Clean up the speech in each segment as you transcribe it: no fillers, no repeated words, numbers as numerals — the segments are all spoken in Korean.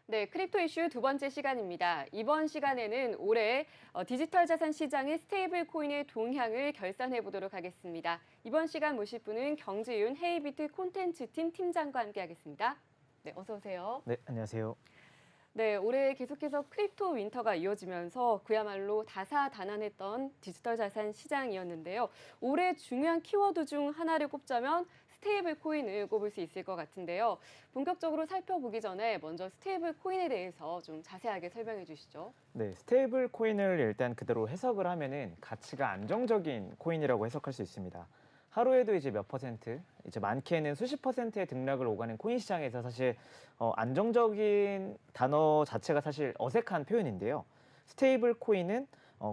네, 크립토 이슈 두 번째 시간입니다. 이번 시간에는 올해 디지털 자산 시장의 스테이블 코인의 동향을 결산해 보도록 하겠습니다. 이번 시간 모실 분은 경지윤 헤이비트 콘텐츠팀 팀장과 함께하겠습니다. 네, 어서 오세요. 네, 안녕하세요. 네, 올해 계속해서 크립토 윈터가 이어지면서 그야말로 다사다난했던 디지털 자산 시장이었는데요. 올해 중요한 키워드 중 하나를 꼽자면 스테이블 코인을 꼽을 수 있을 것 같은데요. 본격적으로 살펴보기 전에 먼저 스테이블 코인에 대해서 좀 자세하게 설명해 주시죠. 네, 스테이블 코인을 일단 그대로 해석을 하면은 가치가 안정적인 코인이라고 해석할 수 있습니다. 하루에도 이제 몇 퍼센트, 이제 많게는 수십 퍼센트의 등락을 오가는 코인 시장에서 사실 안정적인 단어 자체가 사실 어색한 표현인데요. 스테이블 코인은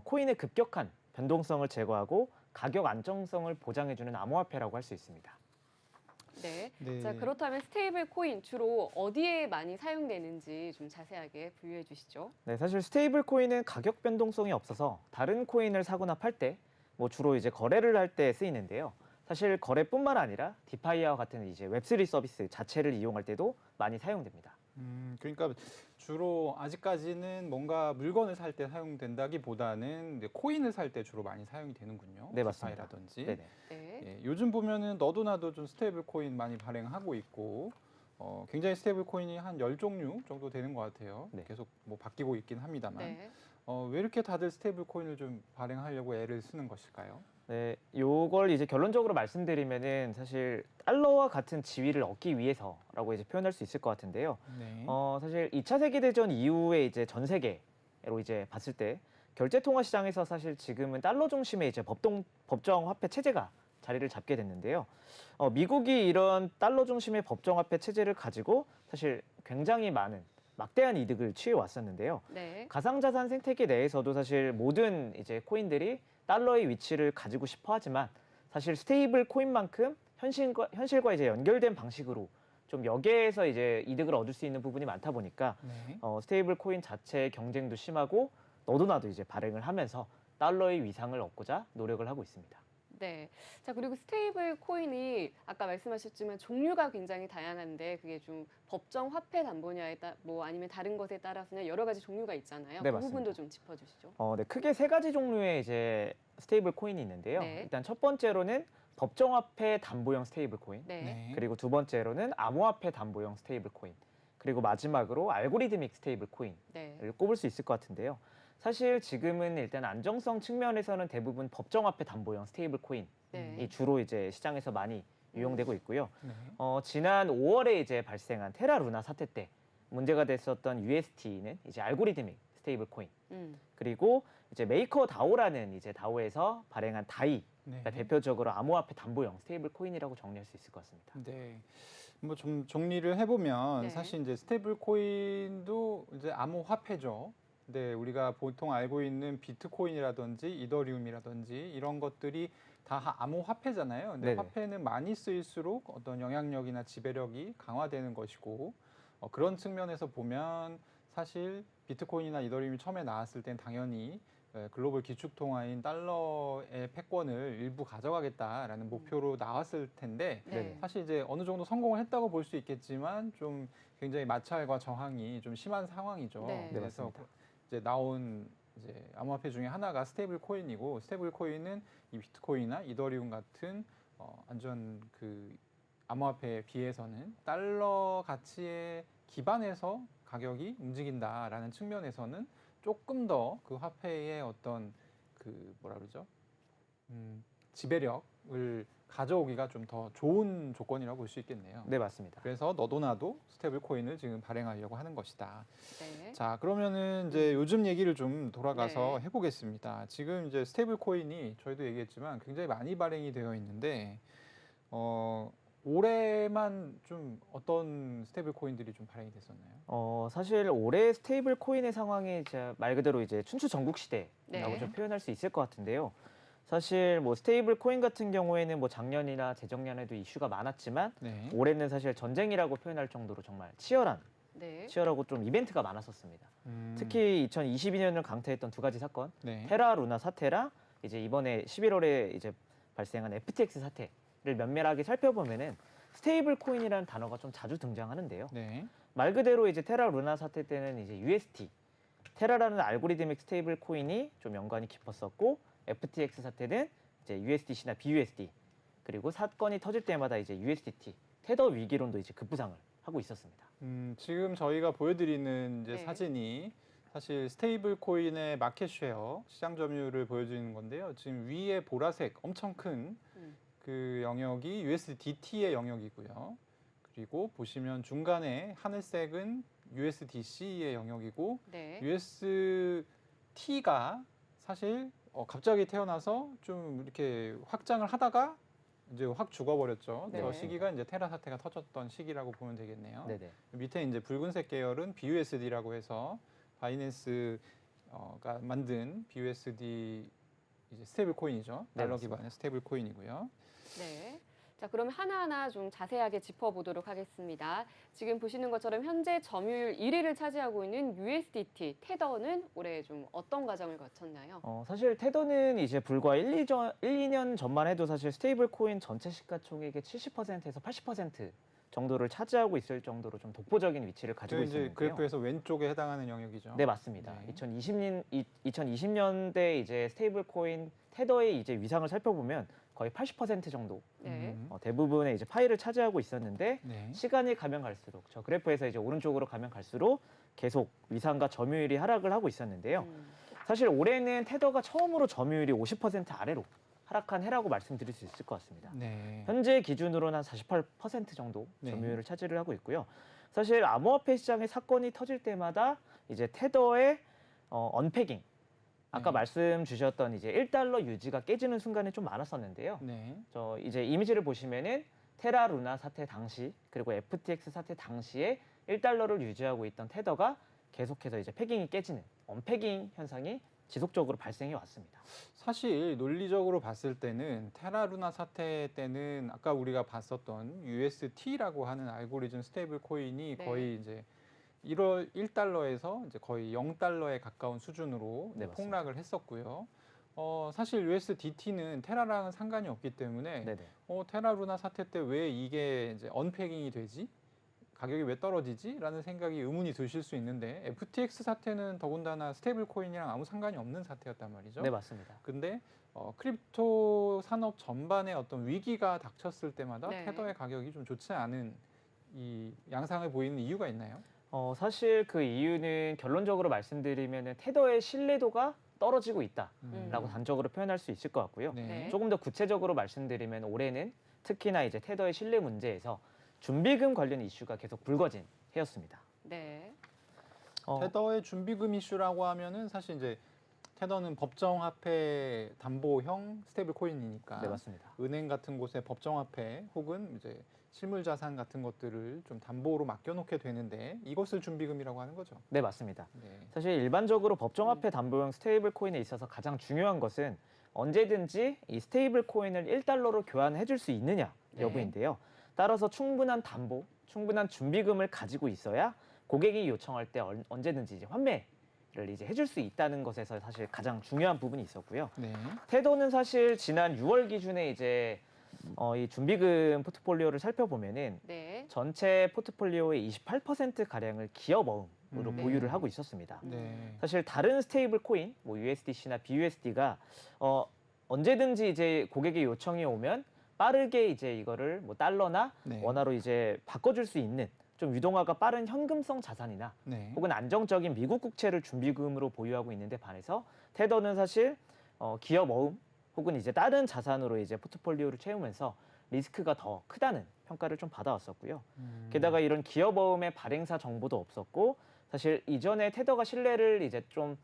코인의 급격한 변동성을 제거하고 가격 안정성을 보장해주는 암호화폐라고 할 수 있습니다. 네. 네. 자, 그렇다면 스테이블 코인 주로 어디에 많이 사용되는지 좀 자세하게 부유해 주시죠. 네, 사실 스테이블 코인은 가격 변동성이 없어서 다른 코인을 사거나 팔 때 주로 이제 거래를 할 때 쓰이는데요. 사실 거래뿐만 아니라 디파이와 같은 이제 웹3 서비스 자체를 이용할 때도 많이 사용됩니다. 그러니까 주로 아직까지는 뭔가 물건을 살 때 사용된다기보다는 이제 코인을 살 때 주로 많이 사용이 되는군요. 네, 맞습니다. 디파이라든지. 네네. 네. 예, 요즘 보면은 너도 나도 좀 스테이블 코인 많이 발행하고 있고 굉장히 스테이블 코인이 한 10종류 정도 되는 것 같아요. 네. 계속 뭐 바뀌고 있긴 합니다만. 네. 왜 이렇게 다들 스테이블 코인을 좀 발행하려고 애를 쓰는 것일까요? 네, 요걸 이제 결론적으로 말씀드리면은 사실 달러와 같은 지위를 얻기 위해서라고 이제 표현할 수 있을 것 같은데요. 네. 사실 2차 세계대전 이후에 이제 전 세계로 이제 봤을 때 결제 통화 시장에서 사실 지금은 달러 중심의 이제 법정 화폐 체제가 자리를 잡게 됐는데요. 미국이 이런 달러 중심의 법정 화폐 체제를 가지고 사실 굉장히 많은 막대한 이득을 취해 왔었는데요. 네. 가상자산 생태계 내에서도 사실 모든 이제 코인들이 달러의 위치를 가지고 싶어 하지만 사실 스테이블 코인만큼 현실과 이제 연결된 방식으로 좀 여기에서 이제 이득을 얻을 수 있는 부분이 많다 보니까 네. 스테이블 코인 자체의 경쟁도 심하고 너도 나도 이제 발행을 하면서 달러의 위상을 얻고자 노력을 하고 있습니다. 네. 자, 그리고 스테이블 코인이 아까 말씀하셨지만 종류가 굉장히 다양한데 그게 좀 법정 화폐 담보냐에 아니면 다른 것에 따라서는 여러 가지 종류가 있잖아요. 네, 그 맞습니다. 부분도 좀 짚어 주시죠. 네, 크게 세 가지 종류의 이제 스테이블 코인이 있는데요. 네. 일단 첫 번째로는 법정화폐 담보형 스테이블 코인. 네. 네. 그리고 두 번째로는 암호화폐 담보형 스테이블 코인. 그리고 마지막으로 알고리드믹 스테이블 코인을 네. 꼽을 수 있을 것 같은데요. 사실 지금은 일단 안정성 측면에서는 대부분 법정화폐 담보형 스테이블 코인이 네. 주로 이제 시장에서 많이 유용되고 있고요. 네. 지난 5월에 이제 발생한 테라 루나 사태 때 문제가 됐었던 UST는 이제 알고리드믹 스테이블 코인. 그리고 이제 메이커 다오라는 이제 다오에서 발행한 다이 네. 그러니까 대표적으로 암호화폐 담보형 스테이블 코인이라고 정리할 수 있을 것 같습니다. 네. 뭐 좀 정리를 해보면 네. 사실 이제 스테이블 코인도 이제 암호화폐죠. 근데 우리가 보통 알고 있는 비트코인이라든지 이더리움이라든지 이런 것들이 다 암호화폐잖아요. 근데 네네. 화폐는 많이 쓰일수록 어떤 영향력이나 지배력이 강화되는 것이고 그런 측면에서 보면 사실 비트코인이나 이더리움이 처음에 나왔을 땐 당연히 글로벌 기축통화인 달러의 패권을 일부 가져가겠다라는 목표로 나왔을 텐데 네. 사실 이제 어느 정도 성공을 했다고 볼 수 있겠지만 좀 굉장히 마찰과 저항이 좀 심한 상황이죠. 네. 네, 그래서 맞습니다. 이제 나온 이제 암호화폐 중에 하나가 스테이블 코인이고 스테이블 코인은 이 비트코인이나 이더리움 같은 완전 그 암호화폐에 비해서는 달러 가치에 기반해서 가격이 움직인다라는 측면에서는 조금 더 그 화폐의 어떤 그 뭐라 그러죠? 지배력을 가져오기가 좀 더 좋은 조건이라고 볼 수 있겠네요. 네, 맞습니다. 그래서 너도 나도 스테이블 코인을 지금 발행하려고 하는 것이다. 네. 자, 그러면은 이제 요즘 얘기를 좀 돌아가서 네. 해보겠습니다. 지금 이제 스테이블 코인이 저희도 얘기했지만 굉장히 많이 발행이 되어 있는데 올해만 좀 어떤 스테이블 코인들이 좀 발행이 됐었나요? 사실 올해 스테이블 코인의 상황이 이제 말 그대로 이제 춘추전국 시대라고 네. 좀 표현할 수 있을 것 같은데요. 사실 뭐 스테이블 코인 같은 경우에는 뭐 작년이나 재작년에도 이슈가 많았지만 네. 올해는 사실 전쟁이라고 표현할 정도로 정말 네. 치열하고 좀 이벤트가 많았었습니다. 특히 2022년을 강타했던 두 가지 사건, 네. 테라 루나 사태랑 이제 이번에 11월에 이제 발생한 FTX 사태를 면밀하게 살펴보면은 스테이블 코인이라는 단어가 좀 자주 등장하는데요. 네. 말 그대로 이제 테라 루나 사태 때는 이제 UST, 테라라는 알고리드믹 스테이블 코인이 좀 연관이 깊었었고, FTX 사태는 이제 USDC나 BUSD, 그리고 사건이 터질 때마다 이제 USDT, 테더 위기론도 이제 급부상을 하고 있었습니다. 지금 저희가 보여드리는 이제 네. 사진이 사실 스테이블 코인의 마켓 쉐어, 시장 점유율을 보여주는 건데요. 지금 위에 보라색 엄청 큰 그 영역이 USDT의 영역이고요. 그리고 보시면 중간에 하늘색은 USDC의 영역이고 네. UST가 사실 갑자기 태어나서 좀 이렇게 확장을 하다가 이제 확 죽어버렸죠. 네. 저 시기가 이제 테라 사태가 터졌던 시기라고 보면 되겠네요. 네네. 밑에 이제 붉은색 계열은 BUSD라고 해서 바이낸스가 만든 BUSD 이제 스테이블 코인이죠. 네, 달러 맞습니다. 기반의 스테이블 코인이고요. 네. 자, 그럼 하나하나 좀 자세하게 짚어보도록 하겠습니다. 지금 보시는 것처럼 현재 점유율 1위를 차지하고 있는 USDT, 테더는 올해 좀 어떤 과정을 거쳤나요? 사실 테더는 이제 불과 2년 전만 해도 사실 스테이블 코인 전체 시가총액의 70%에서 80% 정도를 차지하고 있을 정도로 좀 독보적인 위치를 가지고 이제 있었는데요. 그래프에서 왼쪽에 해당하는 영역이죠. 네, 맞습니다. 네. 2020년대 이제 스테이블 코인 테더의 이제 위상을 살펴보면 거의 80% 정도 네. 대부분의 이제 파이를 차지하고 있었는데 네. 시간이 가면 갈수록 저 그래프에서 이제 오른쪽으로 가면 갈수록 계속 위상과 점유율이 하락을 하고 있었는데요. 사실 올해는 테더가 처음으로 점유율이 50% 아래로 하락한 해라고 말씀드릴 수 있을 것 같습니다. 네. 현재 기준으로는 한 48% 정도 네. 점유율을 차지를 하고 있고요. 사실 암호화폐 시장의 사건이 터질 때마다 이제 테더의 언패깅, 아까 네. 말씀 주셨던 이제 1달러 유지가 깨지는 순간이 좀 많았었는데요. 네. 저 이제 이미지를 보시면은 테라 루나 사태 당시 그리고 FTX 사태 당시에 1달러를 유지하고 있던 테더가 계속해서 이제 패깅이 깨지는 언패깅 현상이 지속적으로 발생해 왔습니다. 사실 논리적으로 봤을 때는 테라루나 사태 때는 아까 우리가 봤었던 UST라고 하는 알고리즘 스테이블 코인이 네. 거의 이제 1달러에서 이제 거의 0달러에 가까운 수준으로 네, 맞습니다. 폭락을 했었고요. 사실 USDT는 테라랑은 상관이 없기 때문에 네네. 테라루나 사태 때 왜 이게 이제 언패깅이 되지? 가격이 왜 떨어지지? 라는 생각이 의문이 드실 수 있는데 FTX 사태는 더군다나 스테이블 코인이랑 아무 상관이 없는 사태였단 말이죠. 네, 맞습니다. 근데 크립토 산업 전반에 어떤 위기가 닥쳤을 때마다 네. 테더의 가격이 좀 좋지 않은 이 양상을 보이는 이유가 있나요? 사실 그 이유는 결론적으로 말씀드리면 테더의 신뢰도가 떨어지고 있다라고 단적으로 표현할 수 있을 것 같고요. 네. 조금 더 구체적으로 말씀드리면 올해는 특히나 이제 테더의 신뢰 문제에서 준비금 관련 이슈가 계속 불거진 해였습니다. 네. 테더의 준비금 이슈라고 하면은 사실 이제 테더는 법정화폐 담보형 스테이블 코인이니까 네, 맞습니다. 은행 같은 곳에 법정화폐 혹은 이제 실물자산 같은 것들을 좀 담보로 맡겨놓게 되는데 이것을 준비금이라고 하는 거죠. 네, 맞습니다. 네. 사실 일반적으로 법정화폐 담보형 스테이블 코인에 있어서 가장 중요한 것은 언제든지 이 스테이블 코인을 1달러로 교환해 줄 수 있느냐 여부인데요. 따라서 충분한 담보, 충분한 준비금을 가지고 있어야 고객이 요청할 때 언제든지 이제 환매를 이제 해줄 수 있다는 것에서 사실 가장 중요한 부분이 있었고요. 네. 테더는 사실 지난 6월 기준에 이제 이 준비금 포트폴리오를 살펴보면은 네. 전체 포트폴리오의 28% 가량을 기업 어음으로 네. 보유를 하고 있었습니다. 네. 사실 다른 스테이블 코인, 뭐 USDC나 BUSD가 언제든지 이제 고객의 요청이 오면 빠르게 이제 이거를 뭐 달러나 네. 원화로 이제 바꿔줄 수 있는 좀 유동화가 빠른 현금성 자산이나 네. 혹은 안정적인 미국 국채를 준비금으로 보유하고 있는데 반해서 테더는 사실 기업 어음 혹은 이제 다른 자산으로 이제 포트폴리오를 채우면서 리스크가 더 크다는 평가를 좀 받아왔었고요. 게다가 이런 기업 어음의 발행사 정보도 없었고 사실 이전에 테더가 신뢰를 이제 좀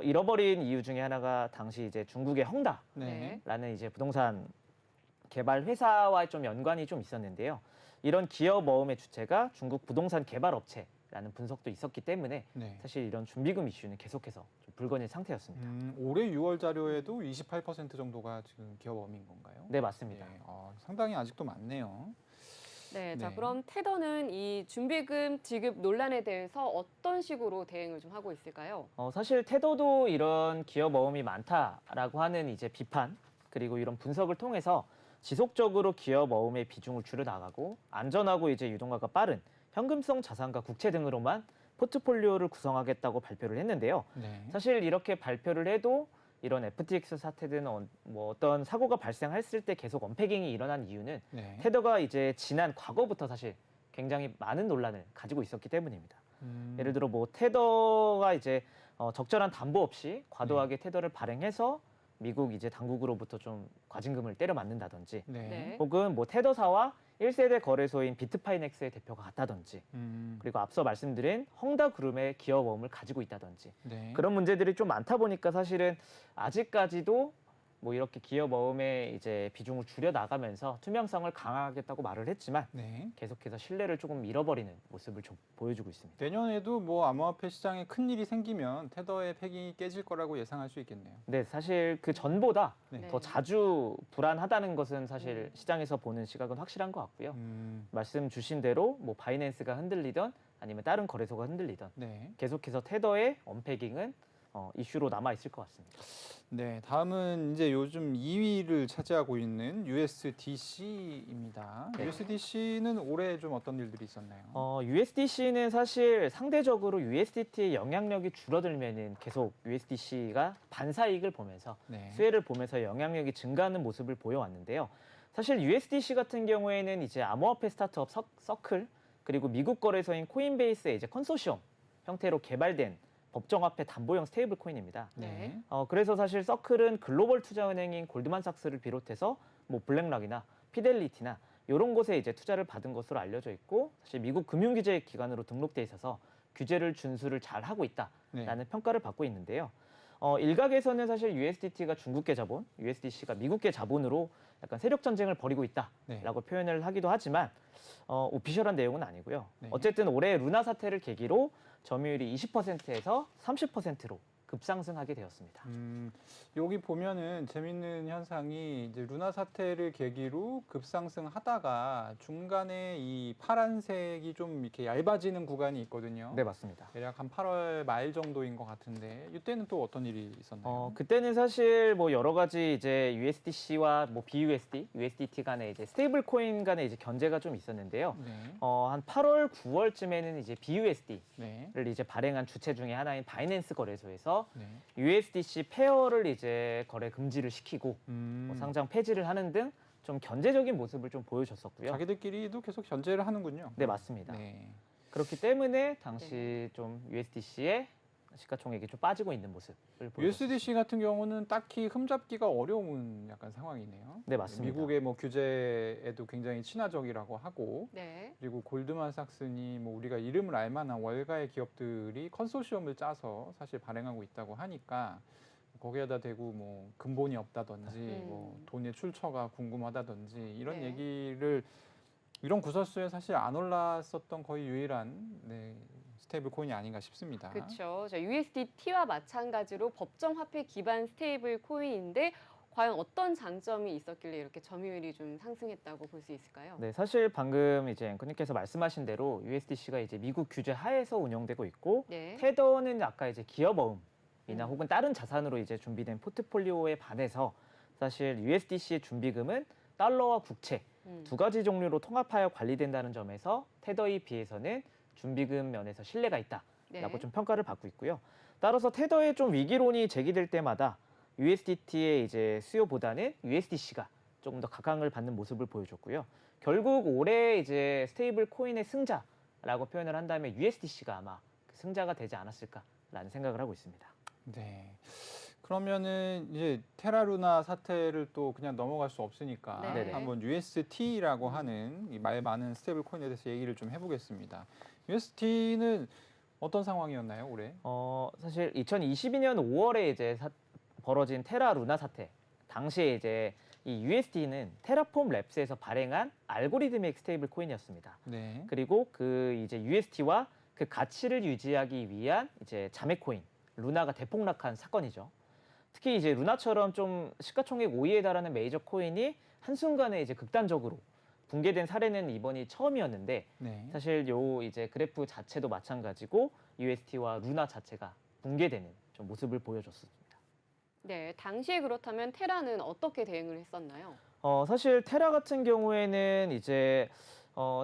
잃어버린 이유 중에 하나가 당시 이제 중국의 헝다라는 네. 이제 부동산 개발 회사와 좀 연관이 좀 있었는데요. 이런 기업 어음의 주체가 중국 부동산 개발 업체라는 분석도 있었기 때문에 네. 사실 이런 준비금 이슈는 계속해서 좀 불거진 상태였습니다. 올해 6월 자료에도 28% 정도가 지금 기업 어음인 건가요? 네, 맞습니다. 네. 상당히 아직도 많네요. 네. 자, 네. 그럼 테더는 이 준비금 지급 논란에 대해서 어떤 식으로 대응을 좀 하고 있을까요? 사실 테더도 이런 기업 어음이 많다라고 하는 이제 비판 그리고 이런 분석을 통해서 지속적으로 기업 어음의 비중을 줄여나가고 안전하고 이제 유동화가 빠른 현금성 자산과 국채 등으로만 포트폴리오를 구성하겠다고 발표를 했는데요. 네. 사실 이렇게 발표를 해도 이런 FTX 사태든 뭐 어떤 사고가 발생했을 때 계속 언패깅이 일어난 이유는 네. 테더가 이제 지난 과거부터 사실 굉장히 많은 논란을 가지고 있었기 때문입니다. 예를 들어 뭐 테더가 이제 적절한 담보 없이 과도하게 테더를 발행해서 미국 이제 당국으로부터 좀 과징금을 때려 맞는다든지 네. 네. 혹은 뭐 테더사와 1세대 거래소인 비트파이넥스의 대표가 같다든지 음. 그리고 앞서 말씀드린 헝다그룹의 기업어음을 가지고 있다든지 네. 그런 문제들이 좀 많다 보니까 사실은 아직까지도 뭐 이렇게 기업 어음의 이제 비중을 줄여 나가면서 투명성을 강화하겠다고 말을 했지만 네. 계속해서 신뢰를 조금 잃어버리는 모습을 좀 보여주고 있습니다. 내년에도 뭐 암호화폐 시장에 큰 일이 생기면 테더의 패깅이 깨질 거라고 예상할 수 있겠네요. 네, 사실 그 전보다 네. 더 자주 불안하다는 것은 사실 음. 시장에서 보는 시각은 확실한 것 같고요. 음. 말씀 주신 대로 뭐 바이낸스가 흔들리던 아니면 다른 거래소가 흔들리던 네. 계속해서 테더의 언패깅은 이슈로 남아 있을 것 같습니다. 네, 다음은 이제 요즘 2위를 차지하고 있는 USDC입니다. 네. USDC는 올해 좀 어떤 일들이 있었나요? USDC는 사실 상대적으로 USDT의 영향력이 줄어들면은 계속 USDC가 반사이익을 보면서 네. 수혜를 보면서 영향력이 증가하는 모습을 보여왔는데요. 사실 USDC 같은 경우에는 이제 암호화폐 스타트업 서클 그리고 미국 거래소인 코인베이스의 이제 컨소시엄 형태로 개발된 법정화폐 담보형 스테이블 코인입니다. 네. 그래서 사실 서클은 글로벌 투자은행인 골드만삭스를 비롯해서 뭐 블랙락이나 피델리티나 이런 곳에 이제 투자를 받은 것으로 알려져 있고 사실 미국 금융규제 기관으로 등록돼 있어서 규제를 준수를 잘 하고 있다라는 네. 평가를 받고 있는데요. 일각에서는 사실 USDT가 중국계 자본, USDC가 미국계 자본으로 약간 세력 전쟁을 벌이고 있다라고 네. 표현을 하기도 하지만 오피셜한 내용은 아니고요. 네. 어쨌든 올해 루나 사태를 계기로 점유율이 20%에서 30%로 급상승하게 되었습니다. 여기 보면은 재밌는 현상이 이제 루나 사태를 계기로 급상승하다가 중간에 이 파란색이 좀 이렇게 얇아지는 구간이 있거든요. 네, 맞습니다. 대략 한 8월 말 정도인 것 같은데 이때는 또 어떤 일이 있었나요? 그때는 사실 뭐 여러 가지 이제 USDC와 뭐 BUSD, USDT 간의 이제 스테이블 코인 간의 이제 견제가 좀 있었는데요. 네. 한 8월, 9월쯤에는 이제 BUSD를 네. 이제 발행한 주체 중에 하나인 바이낸스 거래소에서 네. USDC 페어를 이제 거래 금지를 시키고 뭐 상장 폐지를 하는 등 좀 견제적인 모습을 좀 보여줬었고요. 자기들끼리도 계속 견제를 하는군요. 네, 맞습니다. 네. 그렇기 때문에 당시 좀 USDC의 시가총액이 좀 빠지고 있는 모습을 보여줬습니다. USDC 같은 경우는 딱히 흠잡기가 어려운 약간 상황이네요. 네, 맞습니다. 미국의 뭐 규제에도 굉장히 친화적이라고 하고 네. 그리고 골드만삭스니 뭐 우리가 이름을 알만한 월가의 기업들이 컨소시엄을 짜서 사실 발행하고 있다고 하니까 거기에다 대고 뭐 근본이 없다든지 뭐 돈의 출처가 궁금하다든지 이런 네. 얘기를 이런 구설수에 사실 안 올랐었던 거의 유일한 스테이블 코인이 아닌가 싶습니다. 그렇죠. USDT와 마찬가지로 법정 화폐 기반 스테이블 코인인데 과연 어떤 장점이 있었길래 이렇게 점유율이 좀 상승했다고 볼 수 있을까요? 네, 사실 방금 이제 앵커님께서 말씀하신 대로 USDC가 이제 미국 규제 하에서 운영되고 있고 네. 테더는 아까 이제 기업 어음이나 혹은 다른 자산으로 이제 준비된 포트폴리오에 반해서 사실 USDC의 준비금은 달러와 국채 두 가지 종류로 통합하여 관리된다는 점에서 테더에 비해서는 준비금 면에서 신뢰가 있다라고 네. 좀 평가를 받고 있고요. 따라서 테더의 좀 위기론이 제기될 때마다 USDT의 이제 수요보다는 USDC가 조금 더 각광을 받는 모습을 보여줬고요. 결국 올해 이제 스테이블 코인의 승자라고 표현을 한다면 USDC가 아마 그 승자가 되지 않았을까라는 생각을 하고 있습니다. 네. 그러면은 이제 테라루나 사태를 또 그냥 넘어갈 수 없으니까 네. 한번 UST라고 하는 이 말 많은 스테이블 코인에 대해서 얘기를 좀 해보겠습니다. UST는 어떤 상황이었나요, 올해? 사실 2022년 5월에 이제 벌어진 테라 루나 사태 당시에 이제 이 USD는 테라폼 랩스에서 발행한 알고리즘의 스테이블 코인이었습니다. 네. 그리고 그 이제 USD와 그 가치를 유지하기 위한 이제 자매 코인 루나가 대폭락한 사건이죠. 특히 이제 루나처럼 좀 시가총액 5위에 달하는 메이저 코인이 한순간에 이제 극단적으로 붕괴된 사례는 이번이 처음이었는데 네. 사실 요 이제 그래프 자체도 마찬가지고 USD와 루나 자체가 붕괴되는 좀 모습을 보여줬습니다. 네, 당시에 그렇다면 테라는 어떻게 대응을 했었나요? 사실 테라 같은 경우에는 이제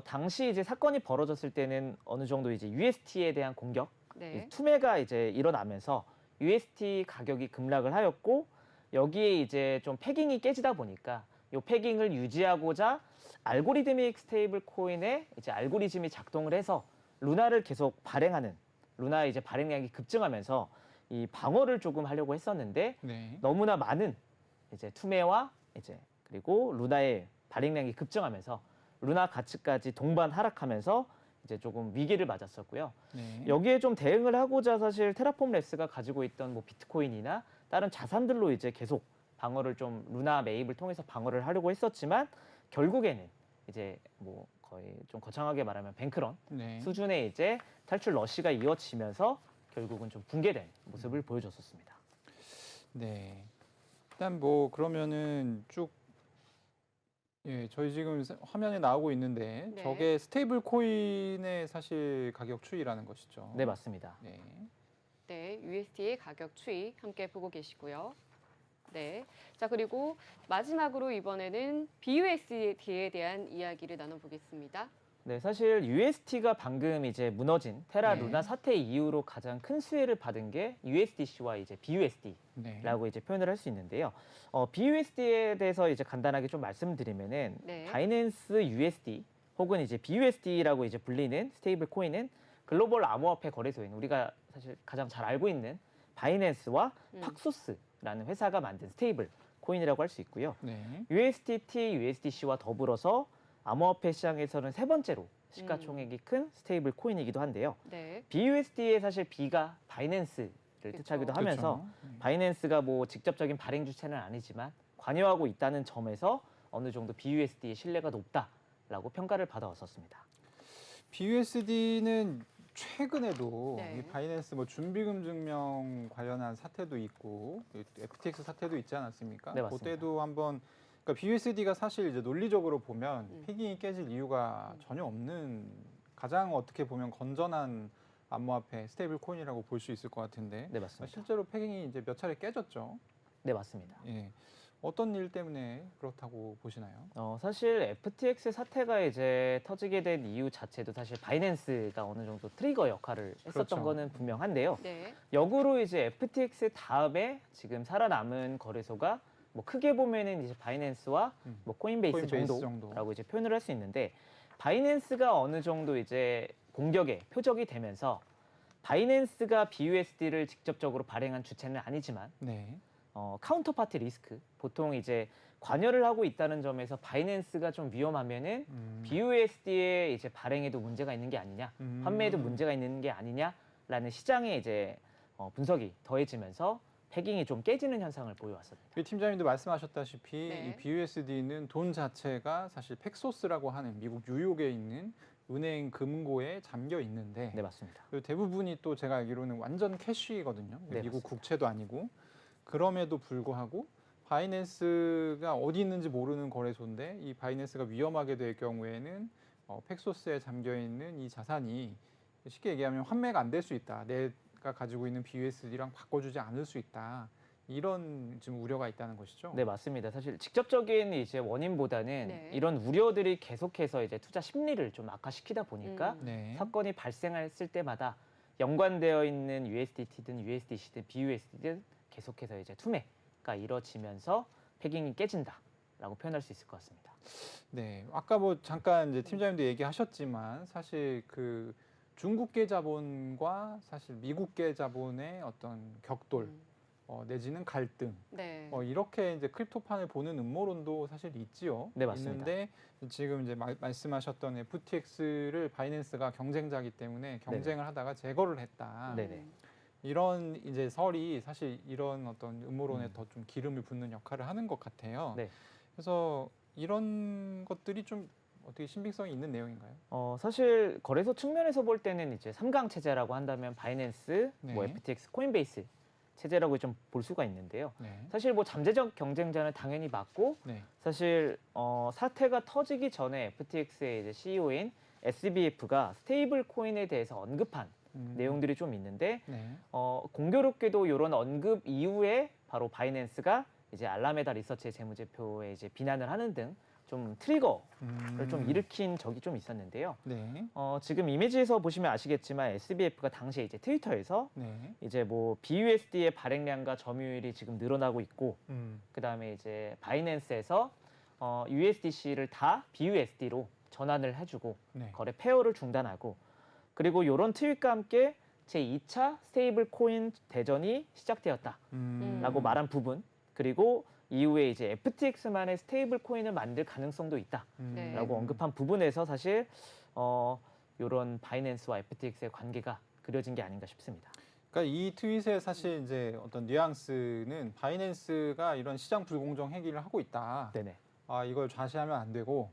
당시 이제 사건이 벌어졌을 때는 어느 정도 이제 UST에 대한 공격, 네. 투매가 이제 일어나면서 UST 가격이 급락을 하였고 여기에 이제 좀 패깅이 깨지다 보니까 이 패깅을 유지하고자 알고리드믹 스테이블 코인의 이제 알고리즘이 작동을 해서 루나를 계속 발행하는 루나 이제 발행량이 급증하면서 이 방어를 조금 하려고 했었는데 네. 너무나 많은 이제 투매와 이제 그리고 루나의 발행량이 급증하면서 루나 가치까지 동반 하락하면서 이제 조금 위기를 맞았었고요. 네. 여기에 좀 대응을 하고자 사실 테라폼 랩스가 가지고 있던 뭐 비트코인이나 다른 자산들로 이제 계속 방어를 좀 루나 매입을 통해서 방어를 하려고 했었지만 결국에는 이제 뭐 거의 좀 거창하게 말하면 뱅크런 네. 수준의 이제 탈출 러시가 이어지면서 결국은 좀 붕괴된 모습을 보여줬었습니다. 네. 일단 뭐 그러면은 쭉 예, 저희 지금 화면에 나오고 있는데 네. 저게 스테이블 코인의 사실 가격 추이라는 것이죠. 네, 맞습니다. 네. 네, USD의 가격 추이 함께 보고 계시고요. 네. 자, 그리고 마지막으로 이번에는 BUSD에 대한 이야기를 나눠보겠습니다. 네, 사실 UST가 방금 이제 무너진 테라 네. 루나 사태 이후로 가장 큰 수혜를 받은 게 USDC와 이제 BUSD라고 네. 이제 표현을 할 수 있는데요. BUSD에 대해서 이제 간단하게 좀 말씀드리면은 네. 바이낸스 USD 혹은 이제 BUSD라고 이제 불리는 스테이블 코인은 글로벌 암호화폐 거래소인 우리가 사실 가장 잘 알고 있는 바이낸스와 팍소스라는 회사가 만든 스테이블 코인이라고 할 수 있고요. 네. USDT, USDC와 더불어서 암호화폐 시장에서는 세 번째로 시가총액이 큰 스테이블 코인이기도 한데요. 네. BUSD의 사실 B가 바이낸스를 그쵸. 뜻하기도 하면서 그렇죠. 바이낸스가 뭐 직접적인 발행 주체는 아니지만 관여하고 있다는 점에서 어느 정도 BUSD의 신뢰가 높다라고 평가를 받아왔었습니다. BUSD는 최근에도 네. 이 바이낸스 뭐 준비금 증명 관련한 사태도 있고 FTX 사태도 있지 않았습니까? 네, 맞습니다. 그때도 한번 그러니까 BUSD가 사실 이제 논리적으로 보면 패깅이 깨질 이유가 전혀 없는 가장 어떻게 보면 건전한 암호화폐 스테이블 코인이라고 볼 수 있을 것 같은데 네, 맞습니다. 실제로 패깅이 이제 몇 차례 깨졌죠. 네, 맞습니다. 예. 어떤 일 때문에 그렇다고 보시나요? 사실 FTX 사태가 이제 터지게 된 이유 자체도 사실 바이낸스가 어느 정도 트리거 역할을 했었던 그렇죠. 거는 분명한데요. 네. 역으로 이제 FTX 다음에 지금 살아남은 거래소가 뭐 크게 보면은 이제 바이낸스와 뭐 코인베이스 코인베이스 정도라고 이제 표현을 할 수 있는데 바이낸스가 어느 정도 이제 공격의 표적이 되면서 바이낸스가 BUSD를 직접적으로 발행한 주체는 아니지만 네. 카운터파티 리스크 보통 이제 관여를 하고 있다는 점에서 바이낸스가 좀 위험하면은 BUSD의 이제 발행에도 문제가 있는 게 아니냐, 판매에도 문제가 있는 게 아니냐라는 시장의 이제 분석이 더해지면서 패깅이 좀 깨지는 현상을 보여왔습니다. 그 팀장님도 말씀하셨다시피 네. 이 BUSD는 돈 자체가 사실 팩소스라고 하는 미국 뉴욕에 있는 은행 금고에 잠겨 있는데 네, 맞습니다. 그 대부분이 또 제가 알기로는 완전 캐시거든요. 네, 미국 맞습니다. 국채도 아니고 그럼에도 불구하고 바이낸스가 어디 있는지 모르는 거래소인데 이 바이낸스가 위험하게 될 경우에는 팩소스에 잠겨 있는 이 자산이 쉽게 얘기하면 환매가 안 될 수 있다. 내가 가지고 있는 BUSD랑 바꿔주지 않을 수 있다. 이런 지금 우려가 있다는 것이죠. 네, 맞습니다. 사실 직접적인 이제 원인보다는 네. 이런 우려들이 계속해서 이제 투자 심리를 좀 악화시키다 보니까 네. 사건이 발생했을 때마다 연관되어 있는 USDT든 USDC든 BUSD든 계속해서 이제 투매가 이뤄지면서 패깅이 깨진다라고 표현할 수 있을 것 같습니다. 네, 아까 뭐 잠깐 이제 팀장님도 얘기하셨지만 사실 그 중국계 자본과 사실 미국계 자본의 어떤 격돌 내지는 갈등 네. 이렇게 이제 크립토판을 보는 음모론도 사실 있지요. 네, 맞습니다. 있는데 지금 이제 말씀하셨던 FTX를 바이낸스가 경쟁자이기 때문에 경쟁을 하다가 제거를 했다. 네네. 이런 이제 설이 사실 이런 어떤 음모론에 더 좀 기름을 붓는 역할을 하는 것 같아요. 네. 그래서 이런 것들이 좀 어떻게 신빙성이 있는 내용인가요? 사실 거래소 측면에서 볼 때는 이제 3강 체제라고 한다면 바이낸스, 뭐 네. FTX, 코인베이스 체제라고 좀 볼 수가 있는데요. 네. 사실 뭐 잠재적 경쟁자는 당연히 맞고 네. 사실 사태가 터지기 전에 FTX의 이제 CEO인 SBF가 스테이블 코인에 대해서 언급한 내용들이 좀 있는데 네. 공교롭게도 이런 언급 이후에 바로 바이낸스가 이제 알라메다 리서치의 재무제표에 이제 비난을 하는 등 좀 트리거를 좀 일으킨 적이 좀 있었는데요. 네. 지금 이미지에서 보시면 아시겠지만 SBF가 당시에 이제 트위터에서 네. 이제 뭐 BUSD의 발행량과 점유율이 지금 늘어나고 있고, 그다음에 이제 바이낸스에서 USDC를 다 BUSD로 전환을 해주고 네. 거래 페어를 중단하고, 그리고 이런 트윗과 함께 제2차 스테이블 코인 대전이 시작되었다라고 말한 부분, 그리고 이후에 이제 FTX만의 스테이블 코인을 만들 가능성도 있다라고 네. 언급한 부분에서 사실 이런 바이낸스와 FTX의 관계가 그려진 게 아닌가 싶습니다. 그러니까 이 트윗의 사실 이제 어떤 뉘앙스는 바이낸스가 이런 시장 불공정 행위를 하고 있다. 네네. 아, 이걸 좌시하면 안 되고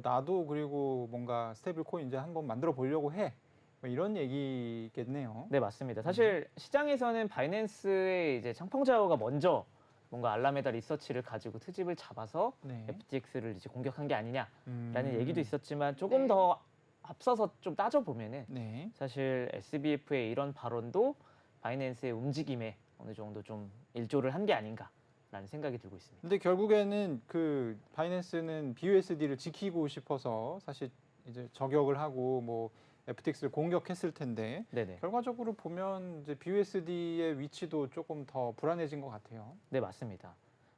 나도 그리고 뭔가 스테이블 코인 이제 한번 만들어 보려고 해. 뭐 이런 얘기겠네요. 네, 맞습니다. 사실 시장에서는 바이낸스의 이제 창펑자오가 먼저 뭔가 알라메다 리서치를 가지고 트집을 잡아서 네. FTX를 이제 공격한 게 아니냐라는 얘기도 있었지만, 조금 네. 더 앞서서 좀 따져보면은 네. 사실 SBF의 이런 발언도 바이낸스의 움직임에 어느 정도 좀 일조를 한 게 아닌가라는 생각이 들고 있습니다. 근데 결국에는 그 바이낸스는 BUSD를 지키고 싶어서 사실 이제 저격을 하고 뭐 FTX를 공격했을 텐데 네네. 결과적으로 보면 이제 BUSD의 위치도 조금 더 불안해진 것 같아요. 네, 맞습니다.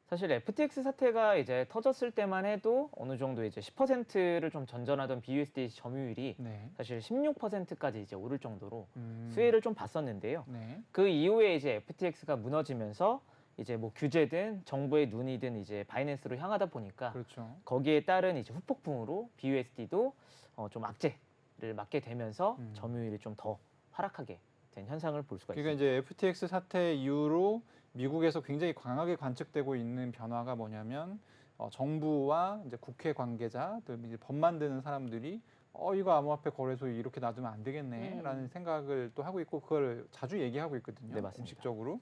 사실 FTX 사태가 이제 터졌을 때만 해도 어느 정도 이제 10%를 좀 전전하던 BUSD 점유율이 네. 사실 16%까지 이제 오를 정도로 음. 수혜를 좀 봤었는데요. 네. 그 이후에 이제 FTX가 무너지면서 이제 뭐 규제든 정부의 눈이든 이제 바이낸스로 향하다 보니까 그렇죠. 거기에 따른 이제 후폭풍으로 BUSD도 좀 악재를 맞게 되면서 점유율이 좀 더 하락하게 된 현상을 볼 수가 그러니까 있습니다. 이제 FTX 사태 이후로 미국에서 굉장히 강하게 관측되고 있는 변화가 뭐냐면 정부와 이제 국회 관계자, 또 이제 법 만드는 사람들이 이거 암호화폐 거래소 이렇게 놔두면 안 되겠네라는 생각을 또 하고 있고 그걸 자주 얘기하고 있거든요. 네, 맞습니다. 공식적으로.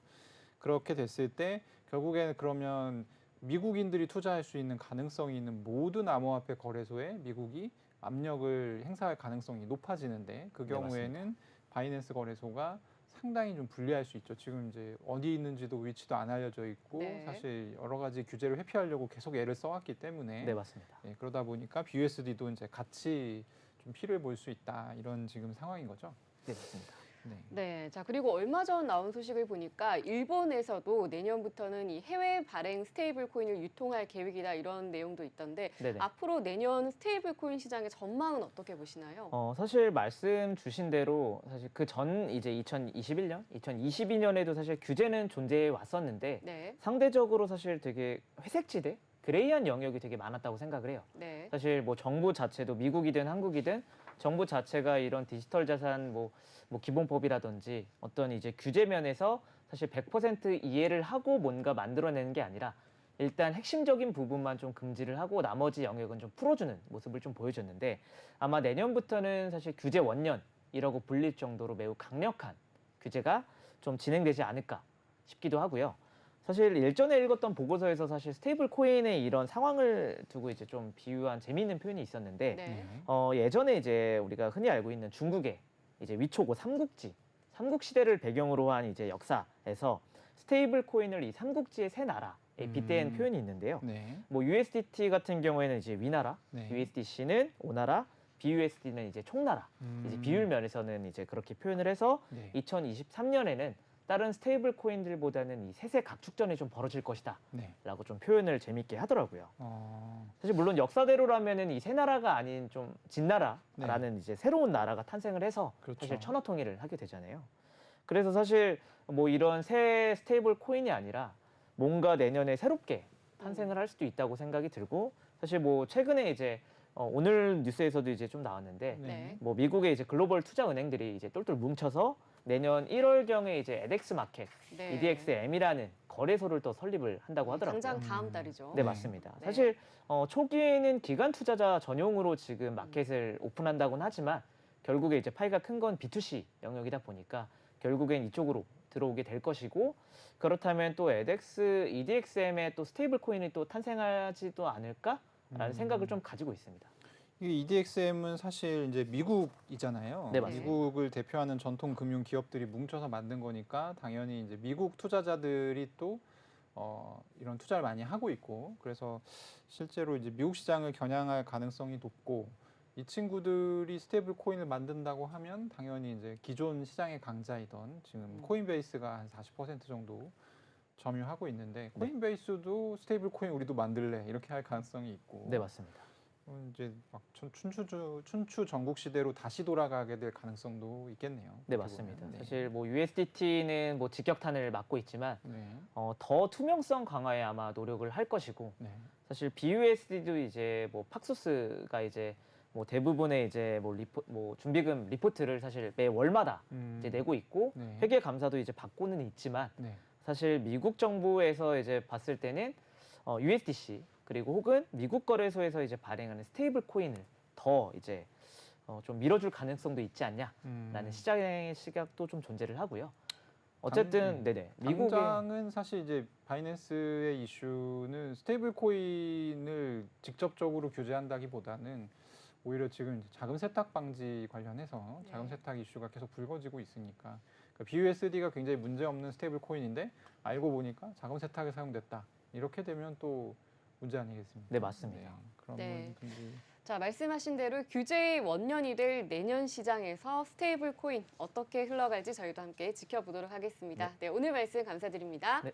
그렇게 됐을 때 결국에는 그러면 미국인들이 투자할 수 있는 가능성이 있는 모든 암호화폐 거래소에 미국이 압력을 행사할 가능성이 높아지는데 그 네, 경우에는 바이낸스 거래소가 상당히 좀 불리할 수 있죠. 지금 이제 어디 있는지도 위치도 안 알려져 있고 네. 사실 여러 가지 규제를 회피하려고 계속 애를 써왔기 때문에 네, 맞습니다. 그러다 보니까 BUSD도 이제 같이 좀 피를 볼 수 있다 이런 지금 상황인 거죠. 네, 맞습니다. 네. 네, 자 그리고 얼마 전 나온 소식을 보니까 일본에서도 내년부터는 이 해외 발행 스테이블 코인을 유통할 계획이다 이런 내용도 있던데 네네. 앞으로 내년 스테이블 코인 시장의 전망은 어떻게 보시나요? 사실 말씀 주신 대로 사실 그 전 이제 2021년, 2022년에도 사실 규제는 존재해 왔었는데 네, 상대적으로 사실 되게 회색지대, 그레이한 영역이 되게 많았다고 생각을 해요. 네, 사실 뭐 정부 자체도 미국이든 한국이든 정부 자체가 이런 디지털 자산 뭐 기본법이라든지 어떤 이제 규제 면에서 사실 100% 이해를 하고 뭔가 만들어내는 게 아니라 일단 핵심적인 부분만 좀 금지를 하고 나머지 영역은 좀 풀어주는 모습을 좀 보여줬는데, 아마 내년부터는 사실 규제 원년이라고 불릴 정도로 매우 강력한 규제가 좀 진행되지 않을까 싶기도 하고요. 사실 일전에 읽었던 보고서에서 사실 스테이블 코인의 이런 상황을 두고 이제 좀 비유한 재미있는 표현이 있었는데, 네, 예전에 이제 우리가 흔히 알고 있는 중국의 이제 위초고 삼국지, 삼국시대를 배경으로 한 이제 역사에서 스테이블 코인을 이 삼국지의 세 나라에 빗대는 표현이 있는데요. 네. 뭐 USDT 같은 경우에는 이제 위나라, 네. USDC는 오나라, BUSD는 이제 총나라. 이제 비율 면에서는 이제 그렇게 표현을 해서 네. 2023년에는 다른 스테이블 코인들보다는 이 세세 각축전이 좀 벌어질 것이다 네. 라고 좀 표현을 재밌게 하더라고요. 어, 사실 물론 역사대로라면은 이 세 나라가 아닌 좀 진나라라는 이제 새로운 나라가 탄생을 해서 그렇죠. 사실 천하 통일을 하게 되잖아요. 그래서 사실 뭐 이런 새 스테이블 코인이 아니라 뭔가 내년에 새롭게 탄생을 할 수도 있다고 생각이 들고, 사실 뭐 최근에 이제 오늘 뉴스에서도 이제 좀 나왔는데 네. 뭐 미국의 이제 글로벌 투자 은행들이 이제 똘똘 뭉쳐서 내년 1월경에 이제 에덱스 마켓, 네. EDXM이라는 거래소를 또 설립을 한다고 하더라고요. 당장 다음 달이죠. 네, 네. 맞습니다. 네. 사실 초기에는 기관 투자자 전용으로 지금 마켓을 오픈한다고는 하지만 결국에 이제 파이가 큰 건 B2C 영역이다 보니까 결국엔 이쪽으로 들어오게 될 것이고, 그렇다면 또 에덱스, EDXM의 또 스테이블 코인이 또 탄생하지도 않을까라는 생각을 좀 가지고 있습니다. 이 EDXM은 사실 이제 미국이잖아요. 네, 맞습니다. 미국을 대표하는 전통 금융 기업들이 뭉쳐서 만든 거니까 당연히 이제 미국 투자자들이 또 이런 투자를 많이 하고 있고 그래서 실제로 이제 미국 시장을 겨냥할 가능성이 높고 이 친구들이 스테이블 코인을 만든다고 하면 당연히 이제 기존 시장의 강자이던 지금 코인베이스가 한 40% 정도 점유하고 있는데 코인베이스도 스테이블 코인 우리도 만들래 이렇게 할 가능성이 있고 네, 맞습니다. 이제 막 춘추 전국 시대로 다시 돌아가게 될 가능성도 있겠네요. 네, 어떻게 맞습니다. 보면. 네. 사실 뭐 USDT는 뭐 직격탄을 맞고 있지만 네. 더 투명성 강화에 아마 노력을 할 것이고 네. 사실 BUSD도 이제 뭐 팍소스가 이제 뭐 대부분의 이제 뭐 준비금 리포트를 사실 매 월마다 이제 내고 있고 네. 회계 감사도 이제 받고는 있지만 네. 사실 미국 정부에서 이제 봤을 때는 USDC 그리고 혹은 미국 거래소에서 이제 발행하는 스테이블 코인을 더 이제 좀 밀어줄 가능성도 있지 않냐라는 시장의 시각도 좀 존재를 하고요. 어쨌든 네네 미국의 당장은 사실 이제 바이낸스의 이슈는 스테이블 코인을 직접적으로 규제한다기보다는 오히려 지금 이제 자금 세탁 방지 관련해서 자금 세탁 이슈가 계속 불거지고 있으니까 그러니까 BUSD가 굉장히 문제 없는 스테이블 코인인데 알고 보니까 자금 세탁에 사용됐다. 이렇게 되면 또 문제 아니겠습니까? 네, 맞습니다. 그런 네. 부분들이 자, 말씀하신 대로 규제의 원년이 될 내년 시장에서 스테이블 코인 어떻게 흘러갈지 저희도 함께 지켜보도록 하겠습니다. 네, 오늘 말씀 감사드립니다. 네.